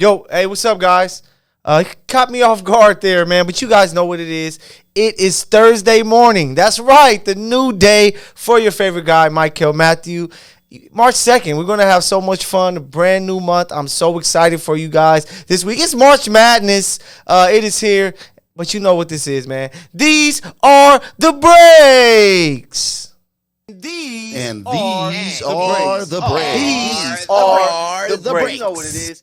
Yo, hey, what's up, guys? Caught me off guard there, man, but you guys know what it is. It is Thursday morning. That's right, the new day for your favorite guy, Mykell Mathieu. March 2nd, we're going to have so much fun, a brand new month. I'm so excited for you guys this week. It's March Madness. It is here, but you know what this is, man. These are the breaks. These are the breaks. You know what it is.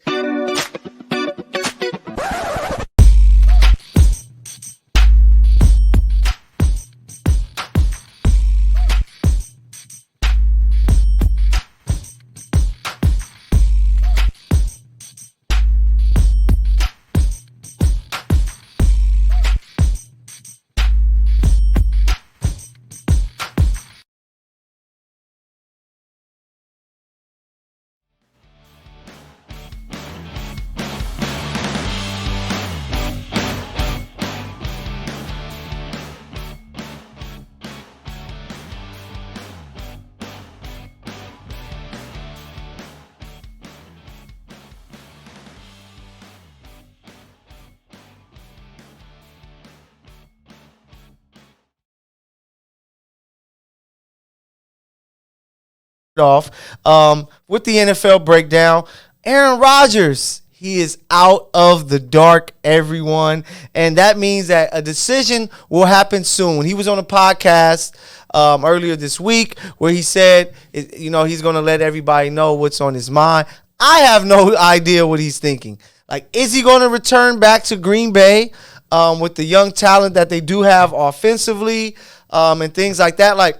Off with the NFL breakdown. Aaron Rodgers, he is out of the dark, everyone, and that means that a decision will happen soon. He was on a podcast earlier this week where he said, he's going to let everybody know what's on his mind. I have no idea what he's thinking. Like, is he going to return back to Green Bay with the young talent that they do have offensively and things like that? Like,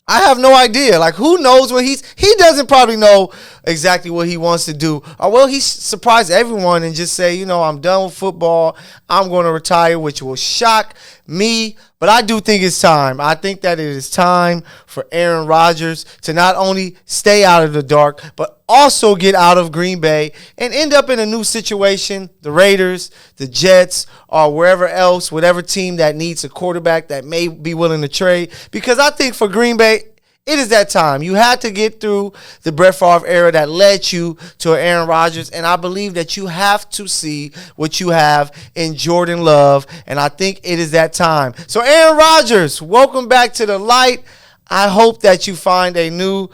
I have no idea. Like, who knows what he doesn't probably know exactly what he wants to do. Or will he surprise everyone and just say, I'm done with football. I'm going to retire, which will shock me. But I do think it's time. I think that it is time for Aaron Rodgers to not only stay out of the dark, but also get out of Green Bay and end up in a new situation, the Raiders, the Jets, or wherever else, whatever team that needs a quarterback that may be willing to trade. Because I think for Green Bay, it is that time. You had to get through the Brett Favre era that led you to Aaron Rodgers, and I believe that you have to see what you have in Jordan Love, and I think it is that time. So Aaron Rodgers, welcome back to the light. I hope that you find a new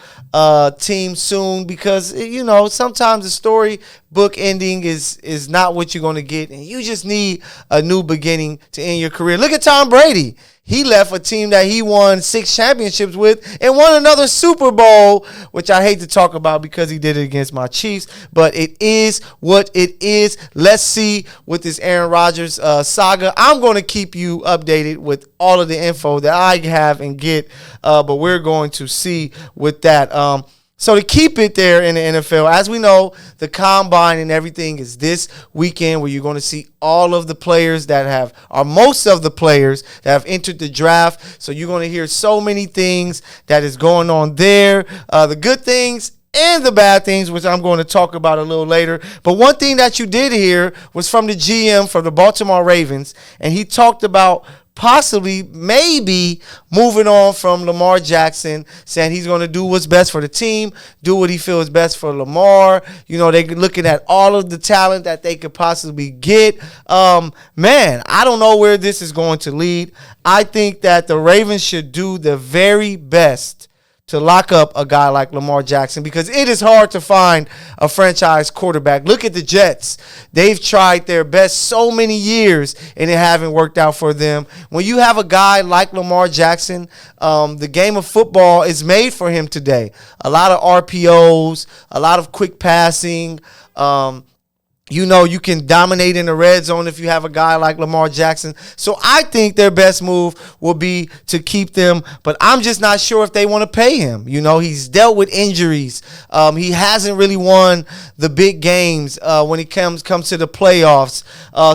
team soon because, sometimes the storybook ending is not what you're going to get, and you just need a new beginning to end your career. Look at Tom Brady. He left a team that he won 6 championships with and won another Super Bowl, which I hate to talk about because he did it against my Chiefs, but it is what it is. Let's see with this Aaron Rodgers saga. I'm going to keep you updated with all of the info that I have and get, but we're going to see with that. So to keep it there in the NFL, as we know, the combine and everything is this weekend where you're going to see all of the players most of the players that have entered the draft. So you're going to hear so many things that is going on there, the good things and the bad things, which I'm going to talk about a little later. But one thing that you did hear was from the GM for the Baltimore Ravens, and he talked about maybe moving on from Lamar Jackson, saying he's going to do what's best for the team, do what he feels best for Lamar. They're looking at all of the talent that they could possibly get. Man, I don't know where this is going to lead. I think that the Ravens should do the very best to lock up a guy like Lamar Jackson because it is hard to find a franchise quarterback. Look at the Jets. They've tried their best so many years, and it haven't worked out for them. When you have a guy like Lamar Jackson, the game of football is made for him today. A lot of RPOs, a lot of quick passing, you can dominate in the red zone if you have a guy like Lamar Jackson. So I think their best move will be to keep them, but I'm just not sure if they want to pay him. He's dealt with injuries. He hasn't really won the big games when it comes to the playoffs.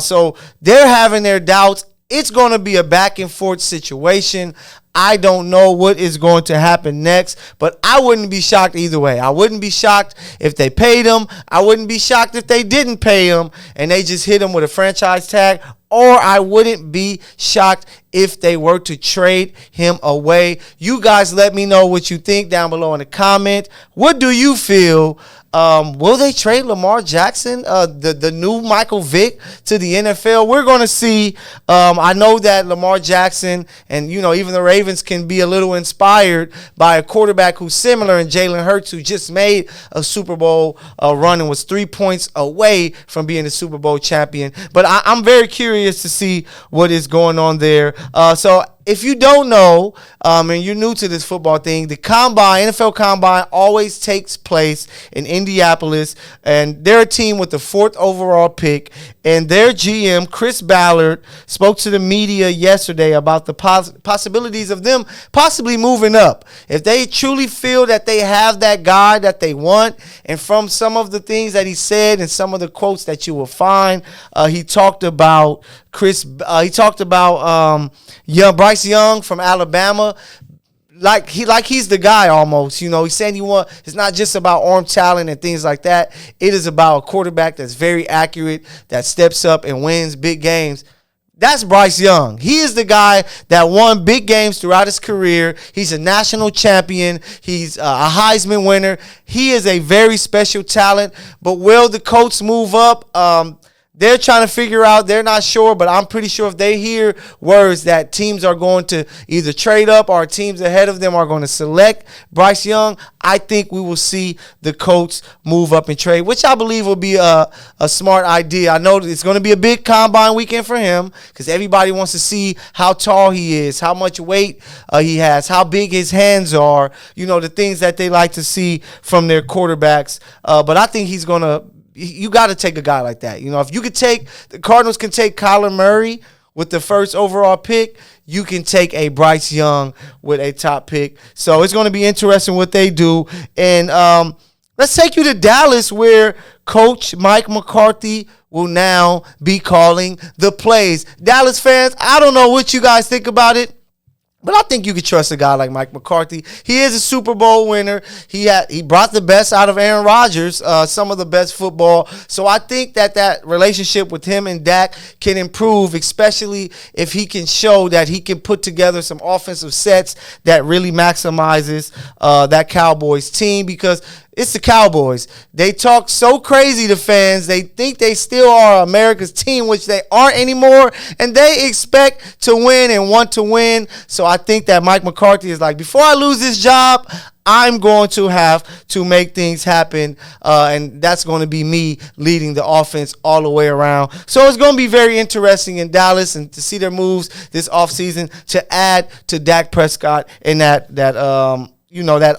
So they're having their doubts. It's going to be a back and forth situation. I don't know what is going to happen next, but I wouldn't be shocked either way. I wouldn't be shocked if they paid him. I wouldn't be shocked if they didn't pay him and they just hit him with a franchise tag. Or I wouldn't be shocked if they were to trade him away. You guys let me know what you think down below in the comment. What do you feel Will they trade Lamar Jackson, the new Michael Vick, to the NFL? We're going to see. I know that Lamar Jackson and, even the Ravens can be a little inspired by a quarterback who's similar in Jalen Hurts, who just made a Super Bowl run and was 3 points away from being the Super Bowl champion. But I'm very curious to see what is going on there. So if you don't know, and you're new to this football thing, the combine, NFL combine, always takes place in Indianapolis, and they're a team with the 4th overall pick. And their GM, Chris Ballard, spoke to the media yesterday about the possibilities of them possibly moving up. If they truly feel that they have that guy that they want, and from some of the things that he said and some of the quotes that you will find, he talked about Bryce Young from Alabama. Like he's the guy almost. He's saying it's not just about arm talent and things like that. It is about a quarterback that's very accurate, that steps up and wins big games. That's Bryce Young. He is the guy that won big games throughout his career. He's a national champion. He's a Heisman winner. He is a very special talent. But will the Colts move up? They're trying to figure out. They're not sure, but I'm pretty sure if they hear words that teams are going to either trade up or teams ahead of them are going to select Bryce Young, I think we will see the Colts move up and trade, which I believe will be a smart idea. I know it's going to be a big combine weekend for him because everybody wants to see how tall he is, how much weight he has, how big his hands are, the things that they like to see from their quarterbacks. But I think he's going to. You got to take a guy like that. If you could the Cardinals can take Kyler Murray with the 1st overall pick, you can take a Bryce Young with a top pick. So it's going to be interesting what they do. And let's take you to Dallas, where Coach Mike McCarthy will now be calling the plays. Dallas fans, I don't know what you guys think about it, but I think you could trust a guy like Mike McCarthy. He is a Super Bowl winner. He brought the best out of Aaron Rodgers, some of the best football. So I think that relationship with him and Dak can improve, especially if he can show that he can put together some offensive sets that really maximizes that Cowboys team, because it's the Cowboys. They talk so crazy to fans. They think they still are America's team, which they aren't anymore, and they expect to win and want to win. So I think that Mike McCarthy is like, before I lose this job, I'm going to have to make things happen, and that's going to be me leading the offense all the way around. So it's going to be very interesting in Dallas, and to see their moves this offseason to add to Dak Prescott and that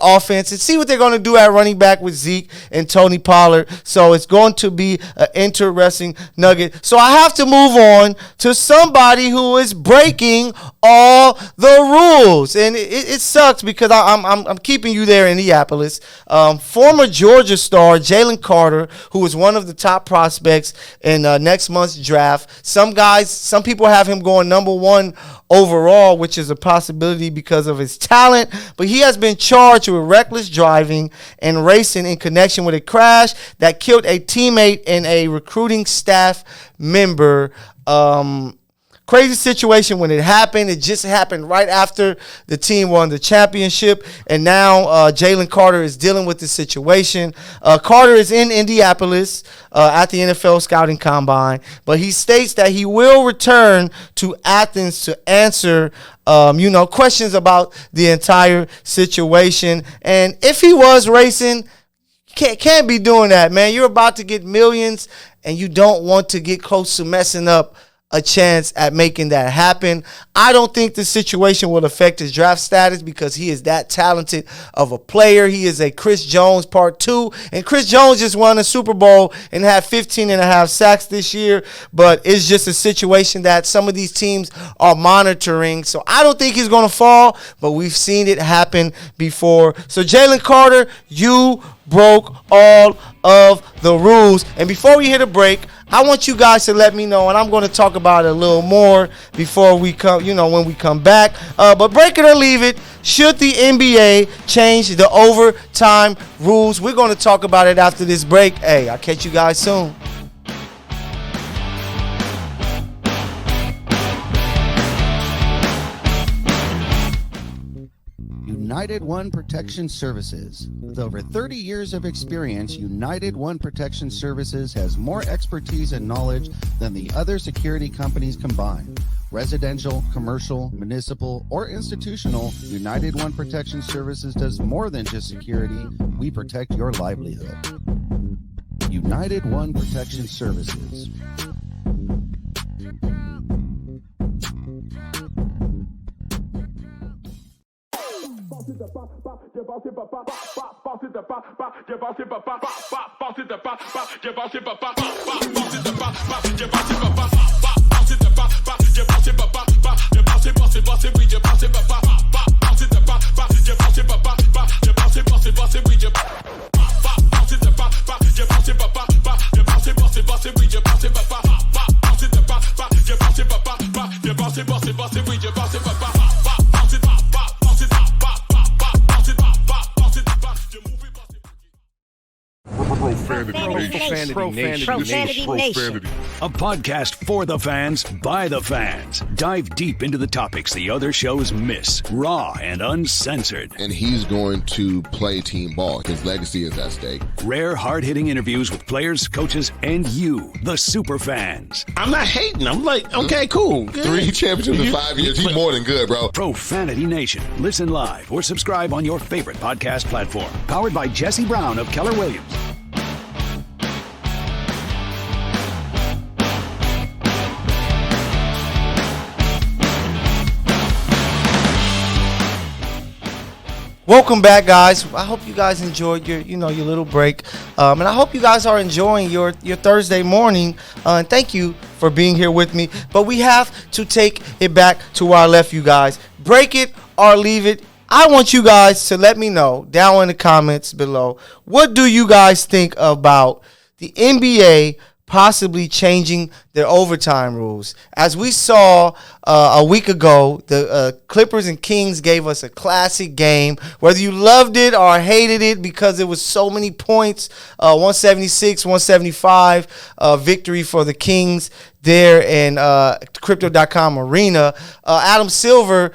offense, and see what they're going to do at running back with Zeke and Tony Pollard. So it's going to be an interesting nugget. So I have to move on to somebody who is breaking all the rules, and it sucks because I'm keeping you there in Indianapolis. Former Georgia star Jalen Carter, who was one of the top prospects in next month's draft. Some people have him going number 1 overall, which is a possibility because of his talent, but he has been charged with reckless driving and racing in connection with a crash that killed a teammate and a recruiting staff member. Crazy situation when it happened. It just happened right after the team won the championship, and now Jalen Carter is dealing with the situation. Carter is in Indianapolis at the NFL Scouting Combine, but he states that he will return to Athens to answer questions about the entire situation. And if he was racing, can't be doing that, man. You're about to get millions, and you don't want to get close to messing up a chance at making that happen. I don't think the situation will affect his draft status because he is that talented of a player. He is a Chris Jones part 2, and Chris Jones just won a Super Bowl and had 15.5 sacks this year, but it's just a situation that some of these teams are monitoring. So I don't think he's going to fall, but we've seen it happen before. So Jalen Carter, you broke all of the rules. And before we hit a break, I want you guys to let me know, and I'm going to talk about it a little more before we come, when we come back. But break it or leave it. Should the NBA change the overtime rules? We're going to talk about it after this break. Hey, I'll catch you guys soon. United One Protection Services. With over 30 years of experience, United One Protection Services has more expertise and knowledge than the other security companies combined. Residential, commercial, municipal, or institutional, United One Protection Services does more than just security. We protect your livelihood. United One Protection Services. Profanity Nation. A podcast for the fans, by the fans. Dive deep into the topics the other shows miss, raw and uncensored. And he's going to play team ball. His legacy is at stake. Rare, hard-hitting interviews with players, coaches, and you, the super fans. I'm not hating. I'm like, okay, cool. Good. 3 championships in 5 years. He's more than good, bro. Profanity Nation. Listen live or subscribe on your favorite podcast platform. Powered by Jesse Brown of Keller Williams. Welcome back, guys. I hope you guys enjoyed your little break, and I hope you guys are enjoying your Thursday morning. And thank you for being here with me. But we have to take it back to where I left you guys. Break it or leave it. I want you guys to let me know down in the comments below. What do you guys think about the NBA possibly changing their overtime rules? As we saw a week ago, the Clippers and Kings gave us a classic game. Whether you loved it or hated it because it was so many points, 176, 175 victory for the Kings there in Crypto.com Arena. Adam Silver,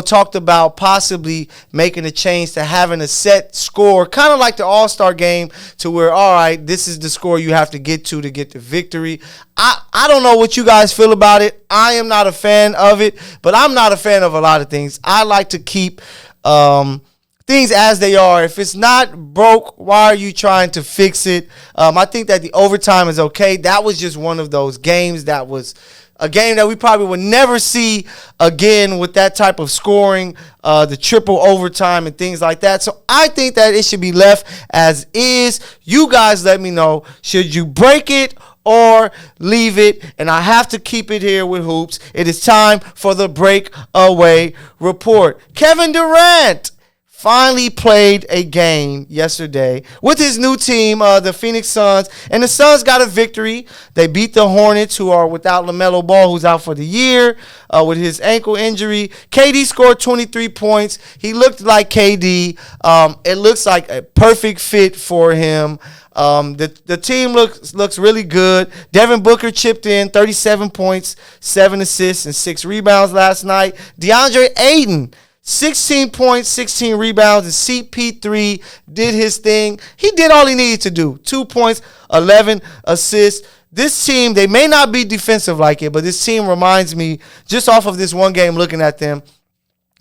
talked about possibly making a change to having a set score, kind of like the All-Star game, to where, all right, this is the score you have to get the victory. I don't know what you guys feel about it. I am not a fan of it, but I'm not a fan of a lot of things. I like to keep things as they are. If it's not broke, why are you trying to fix it? I think that the overtime is okay. That was just one of those games. That was a game that we probably would never see again with that type of scoring, the triple overtime and things like that. So I think that it should be left as is. You guys let me know. Should you break it or leave it? And I have to keep it here with Hoops. It is time for the breakaway report. Kevin Durant finally played a game yesterday with his new team, the Phoenix Suns, and the Suns got a victory. They beat the Hornets, who are without LaMelo Ball, who's out for the year with his ankle injury. KD scored 23 points. He looked like KD. It looks like a perfect fit for him. The team looks really good. Devin Booker chipped in 37 points, 7 assists, and 6 rebounds last night. DeAndre Ayton, 16 points, 16 rebounds, and CP3 did his thing. He did all he needed to do. 2 points, 11 assists. This team, they may not be defensive like it, but this team reminds me, just off of this one game looking at them,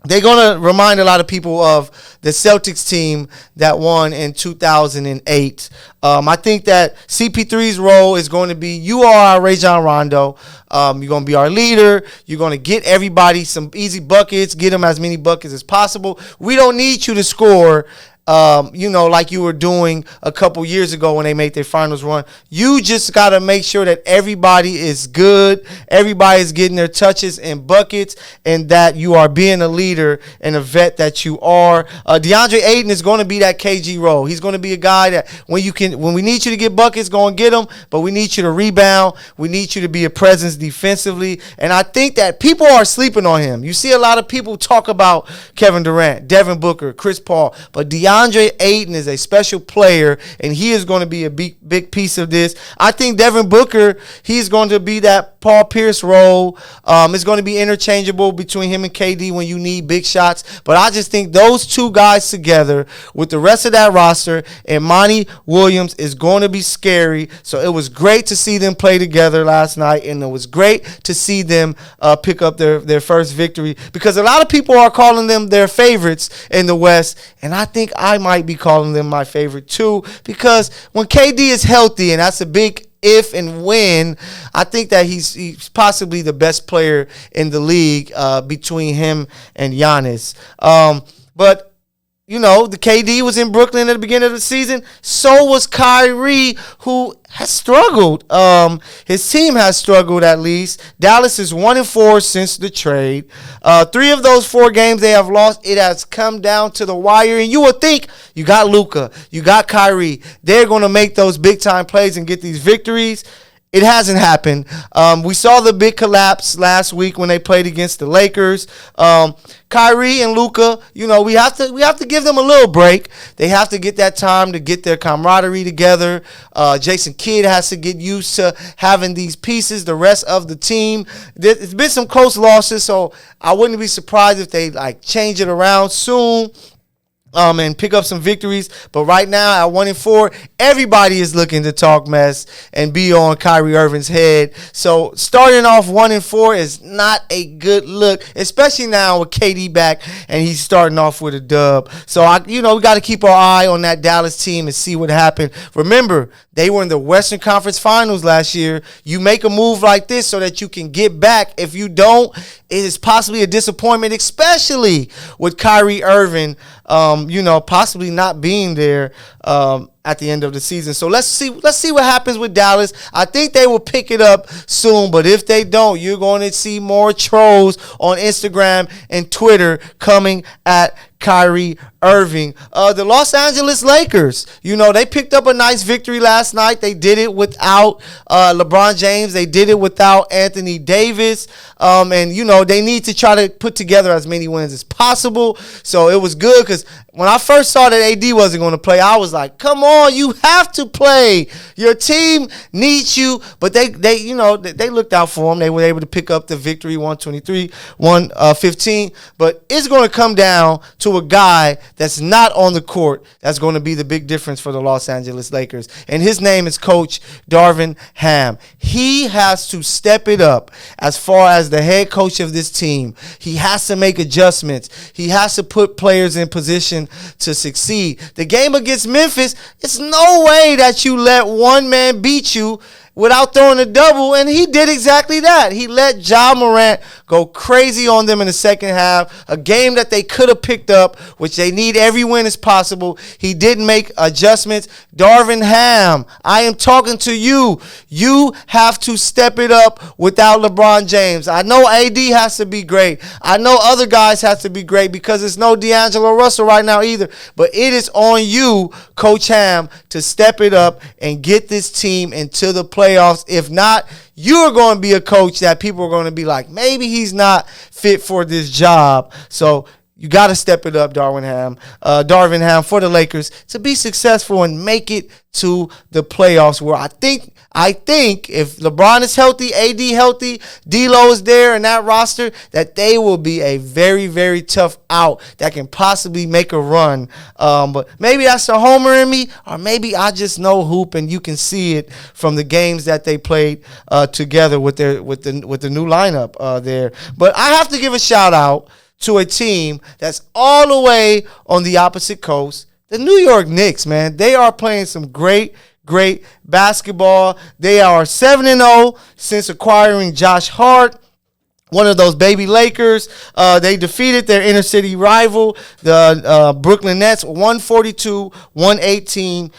they're going to remind a lot of people of the Celtics team that won in 2008. I think that CP3's role is going to be, you are our Rajon Rondo. You're going to be our leader. You're going to get everybody some easy buckets, get them as many buckets as possible. We don't need you to score like you were doing a couple years ago when they made their finals run. You just got to make sure that everybody is good, everybody is getting their touches and buckets, and that you are being a leader and a vet that you are. DeAndre Ayton is going to be that KG role. He's going to be a guy that when we need you to get buckets, go and get them, but we need you to rebound. We need you to be a presence defensively, and I think that people are sleeping on him. You see a lot of people talk about Kevin Durant, Devin Booker, Chris Paul, but DeAndre DeAndre Ayton is a special player, and he is going to be a big piece of this. I think Devin Booker, he's going to be that Paul Pierce role. It's going to be interchangeable between him and KD when you need big shots. But I just think those two guys together with the rest of that roster and Monty Williams is going to be scary. So it was great to see them play together last night, and it was great to see them pick up their first victory, because a lot of people are calling them their favorites in the West, and I think I might be calling them my favorite too, because when KD is healthy, and that's a big if and when, I think that he's possibly the best player in the league between him and Giannis. But you know, the KD was in Brooklyn at the beginning of the season. So was Kyrie, who has struggled. His team has struggled, at least. Dallas is 1-4 since the trade. 3 of those 4 games they have lost. It has come down to the wire. And you would think you got Luka, you got Kyrie. They're going to make those big-time plays and get these victories. It hasn't happened. We saw the big collapse last week when they played against the Lakers. Kyrie and Luka, you know, we have to give them a little break. They have to get that time to get their camaraderie together. Jason Kidd has to get used to having these pieces, the rest of the team. There's been some close losses, so I wouldn't be surprised if they change it around soon. And pick up some victories. But right now at 1-4, everybody is looking to talk mess and be on Kyrie Irving's head. So starting off 1-4 is not a good look, especially now with KD back and he's starting off with a dub. So we got to keep our eye on that Dallas team and see what happened. Remember, they were in the Western Conference Finals last year. You make a move like this so that you can get back. If you don't, it is possibly a disappointment, especially with Kyrie Irving, possibly not being there at the end of the season. So let's see what happens with Dallas. I think they will pick it up soon, but if they don't, you're going to see more trolls on Instagram and Twitter coming at Kyrie Irving. The Los Angeles Lakers, they picked up a nice victory last night. They did it without LeBron James. They did it without Anthony Davis. And they need to try to put together as many wins as possible. So it was good, because when I first saw that AD wasn't going to play, I was like, come on, you have to play. Your team needs you. But they looked out for him. They were able to pick up the victory, 123-115. But it's going to come down to a guy that's not on the court that's going to be the big difference for the Los Angeles Lakers. And his name is Coach Darvin Ham. He has to step it up as far as the head coach of this team. He has to make adjustments. He has to put players in position to succeed. The game against Memphis, it's no way that you let one man beat you without throwing a double, and he did exactly that. He let Ja Morant go crazy on them in the second half, a game that they could have picked up, which they need every win as possible. He didn't make adjustments. Darvin Ham, I am talking to you. You have to step it up without LeBron James. I know AD has to be great. I know other guys have to be great, because it's no D'Angelo Russell right now either. But it is on you, Coach Ham, to step it up and get this team into the playoffs. If not, you're going to be a coach that people are going to be like, maybe he's not fit for this job. So you got to step it up, Darvin Ham, for the Lakers to be successful and make it to the playoffs, where I think if LeBron is healthy, AD healthy, D'Lo is there in that roster, that they will be a very, very tough out that can possibly make a run. But maybe that's a homer in me, or maybe I just know hoop, and you can see it from the games that they played together with the new lineup there. But I have to give a shout out to a team that's all the way on the opposite coast. The New York Knicks, man, they are playing some great basketball. They are 7-0 since acquiring Josh Hart, one of those baby Lakers. They defeated their inner city rival, the Brooklyn Nets, 142-118,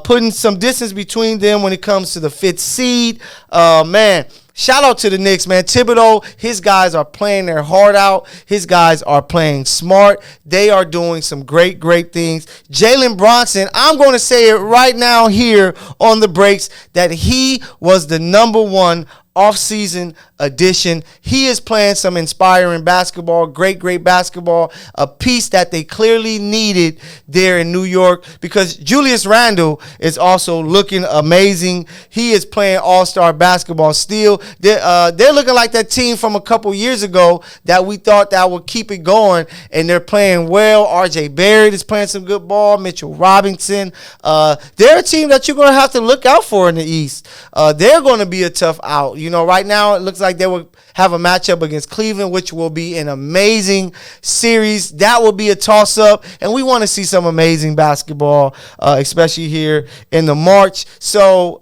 putting some distance between them when it comes to the 5th seed. Man, shout out to the Knicks, man. Thibodeau, his guys are playing their heart out. His guys are playing smart. They are doing some great things. Jalen Brunson, I'm going to say it right now here on the breaks, that he was the number 1 off-season addition. He is playing some inspiring basketball, great basketball, a piece that they clearly needed there in New York because Julius Randle is also looking amazing. He is playing all-star basketball still. They're looking like that team from a couple years ago that we thought that would keep it going, and they're playing well. RJ Barrett is playing some good ball. Mitchell Robinson. They're a team that you're going to have to look out for in the East. They're going to be a tough out. You know, right now it looks like they will have a matchup against Cleveland, which will be an amazing series. That will be a toss-up, and we want to see some amazing basketball, especially here in the March. So,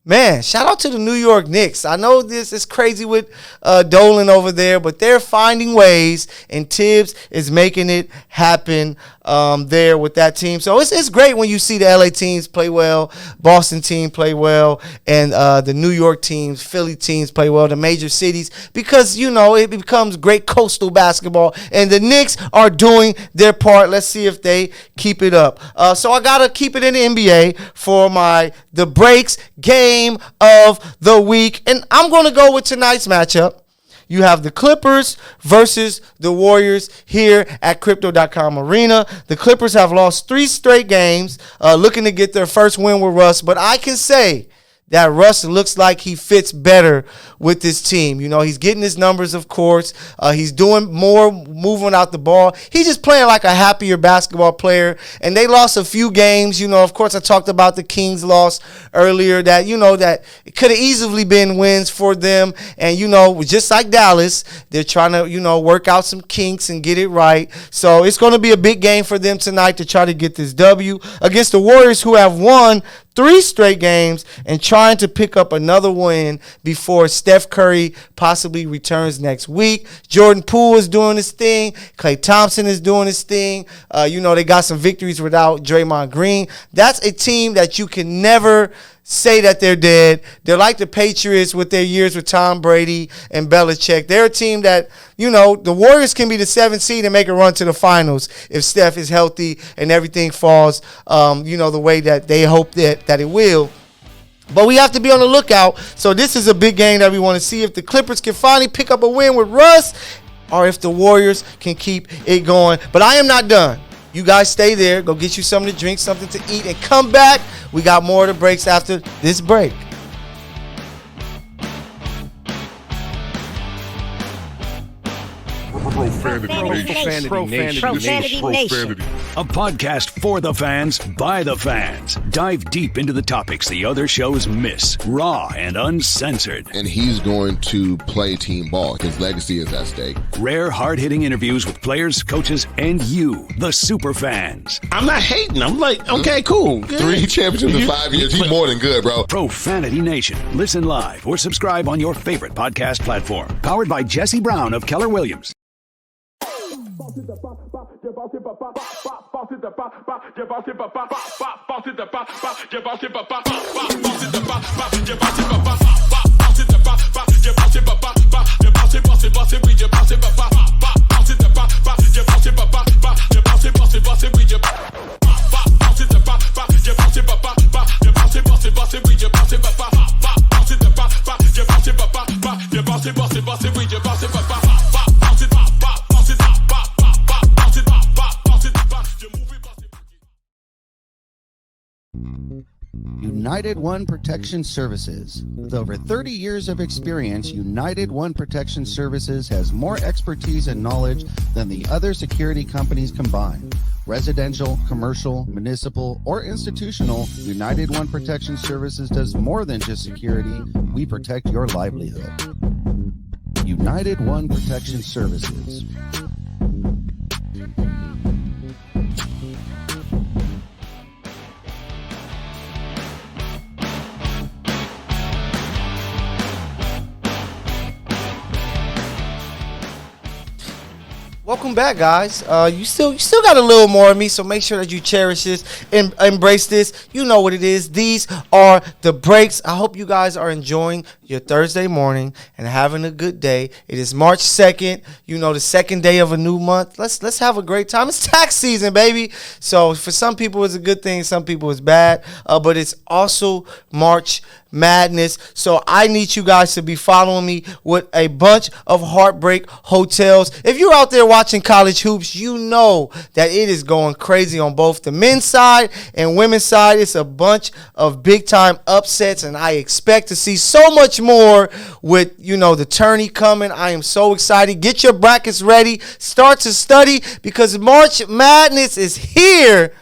man, shout out to the New York Knicks. I know this is crazy with Dolan over there, but they're finding ways, and Tibbs is making it happen there with that team. So it's great when you see the LA teams play well, Boston team play well, and the New York teams, Philly teams play well, the major cities, because, you know, it becomes great coastal basketball, and the Knicks are doing their part. Let's see if they keep it up. So I got to keep it in the NBA for the breaks game of the week, and I'm going to go with tonight's matchup. You have the Clippers versus the Warriors here at Crypto.com Arena. The Clippers have lost 3 straight games, looking to get their first win with Russ, but I can say that Russ looks like he fits better with this team. You know, he's getting his numbers, of course. He's doing more moving out the ball. He's just playing like a happier basketball player. And they lost a few games. You know, of course, I talked about the Kings loss earlier that, you know, that it could have easily been wins for them. And, you know, just like Dallas, they're trying to, you know, work out some kinks and get it right. So it's going to be a big game for them tonight to try to get this W against the Warriors, who have won 3 straight games and trying to pick up another win before Steph Curry possibly returns next week. Jordan Poole is doing his thing. Klay Thompson is doing his thing. You know, they got some victories without Draymond Green. That's a team that you can never say that they're dead. They're like the Patriots with their years with Tom Brady and Belichick. They're a team that, you know, the Warriors can be the 7th seed and make a run to the finals if Steph is healthy and everything falls, you know, the way that they hope that it will. But we have to be on the lookout. So this is a big game that we want to see if the Clippers can finally pick up a win with Russ or if the Warriors can keep it going. But I am not done. You guys stay there. Go get you something to drink, something to eat, and come back. We got more of the breaks after this break. Profanity Nation. A podcast for the fans, by the fans. Dive deep into the topics the other shows miss. Raw and uncensored. And he's going to play team ball. His legacy is at stake. Rare, hard-hitting interviews with players, coaches, and you, the super fans. I'm not hating. I'm like, okay, cool. Good. 3 championships in 5 years. He's more than good, bro. Profanity Nation. Listen live or subscribe on your favorite podcast platform. Powered by Jesse Brown of Keller Williams. United One Protection Services. With over 30 years of experience, United One Protection Services has more expertise and knowledge than the other security companies combined. Residential, commercial, municipal, or institutional, United One Protection Services does more than just security. We protect your livelihood. United One Protection Services. Welcome back, guys. You still got a little more of me, so make sure that you cherish this and embrace this. You know what it is. These are the breaks. I hope you guys are enjoying your Thursday morning and having a good day. It is March 2nd, you know, the second day of a new month. Let's have a great time. It's tax season, baby. So for some people it's a good thing, some people it's bad, but it's also March Madness. So I need you guys to be following me with a bunch of Heartbreak Hotels. If you're out there watching college hoops, you know that it is going crazy on both the men's side and women's side. It's a bunch of big time upsets, and I expect to see so much more with, you know, the tourney coming. I am so excited. Get your brackets ready. Start to study because March Madness is here.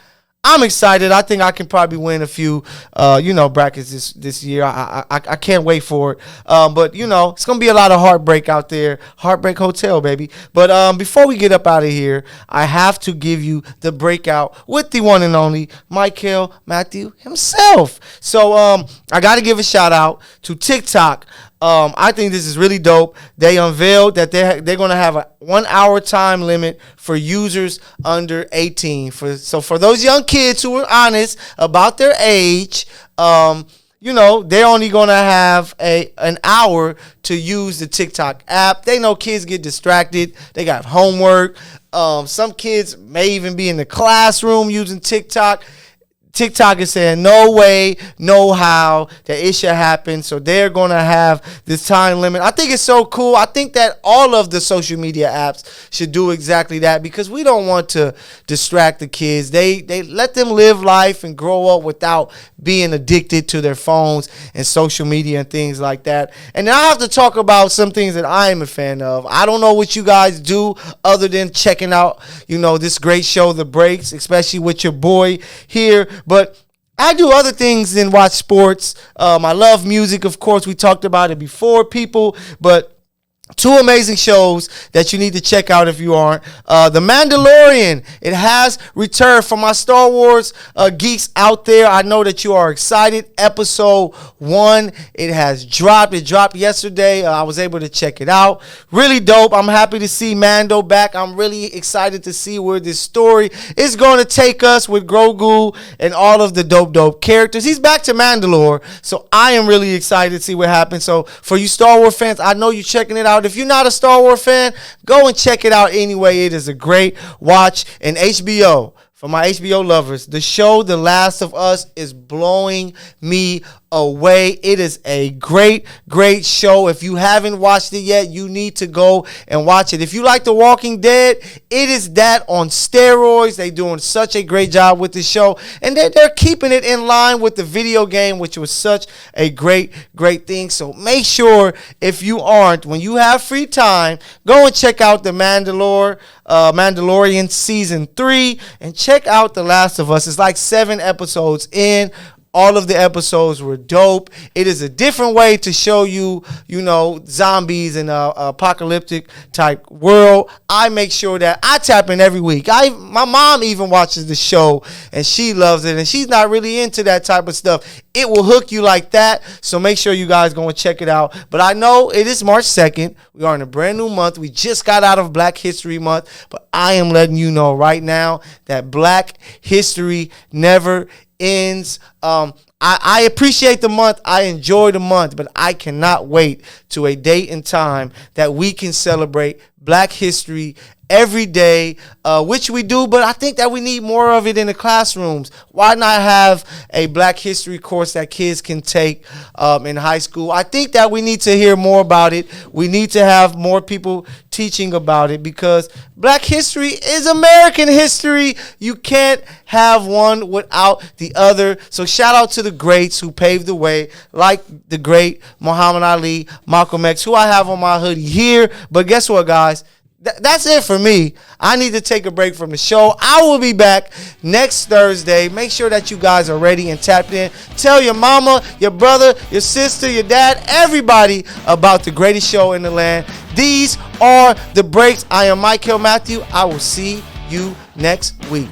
I'm excited. I think I can probably win a few, brackets this year. I can't wait for it. But, you know, it's going to be a lot of heartbreak out there. Heartbreak Hotel, baby. But before we get up out of here, I have to give you the breakout with the one and only Mykell Mathieu himself. So I got to give a shout out to TikTok. I think this is really dope. They unveiled that they're going to have a 1 hour time limit for users under 18. So for those young kids who are honest about their age, they're only going to have an hour to use the TikTok app. They know kids get distracted. They got homework. Some kids may even be in the classroom using TikTok. TikTok is saying no way, no how that it should happen. So they're going to have this time limit. I think it's so cool. I think that all of the social media apps should do exactly that because we don't want to distract the kids. They let them live life and grow up without being addicted to their phones and social media and things like that. And now I have to talk about some things that I am a fan of. I don't know what you guys do other than checking out, this great show, The Breaks, especially with your boy here. But I do other things than watch sports. I love music, of course. We talked about it before, people. But two amazing shows that you need to check out if you aren't. The Mandalorian, it has returned. For my Star Wars geeks out there, I know that you are excited. Episode 1, it has dropped. It dropped yesterday. I was able to check it out. Really dope. I'm happy to see Mando back. I'm really excited to see where this story is going to take us with Grogu and all of the dope characters. He's back to Mandalore, so I am really excited to see what happens. So for you Star Wars fans, I know you're checking it out. If you're not a Star Wars fan, go and check it out anyway. It is a great watch. And HBO, for my HBO lovers, the show The Last of Us is blowing me away. It is a great show. If you haven't watched it yet, you need to go and watch it. If you like The Walking Dead, it is that on steroids. They're doing such a great job with the show, and they're keeping it in line with the video game, which was such a great thing. So make sure, if you aren't, when you have free time, go and check out The Mandalorian Season 3 and check out The Last of Us. It's like 7 episodes in. All of the episodes were dope. It is a different way to show you, zombies in a apocalyptic type world. I make sure that I tap in every week. My mom even watches the show and she loves it, and she's not really into that type of stuff. It will hook you like that. So make sure you guys go and check it out. But I know it is March 2nd. We are in a brand new month. We just got out of Black History Month, but I am letting you know right now that Black History never ends. I appreciate the month. I enjoy the month, but I cannot wait to a date and time that we can celebrate Black history every day, which we do, but I think that we need more of it in the classrooms. Why not have a Black history course that kids can take in high school? I think that we need to hear more about it. We need to have more people teaching about it because Black history is American history. You can't have one without the other. So shout out to the greats who paved the way, like the great Muhammad Ali, Malcolm X, who I have on my hoodie here. But guess what, guys? That's it for me. I need to take a break from the show. I will be back next Thursday. Make sure that you guys are ready and tapped in. Tell your mama, your brother, your sister, your dad, everybody about the greatest show in the land. These are The Breaks. I am Mykell Mathieu. I will see you next week.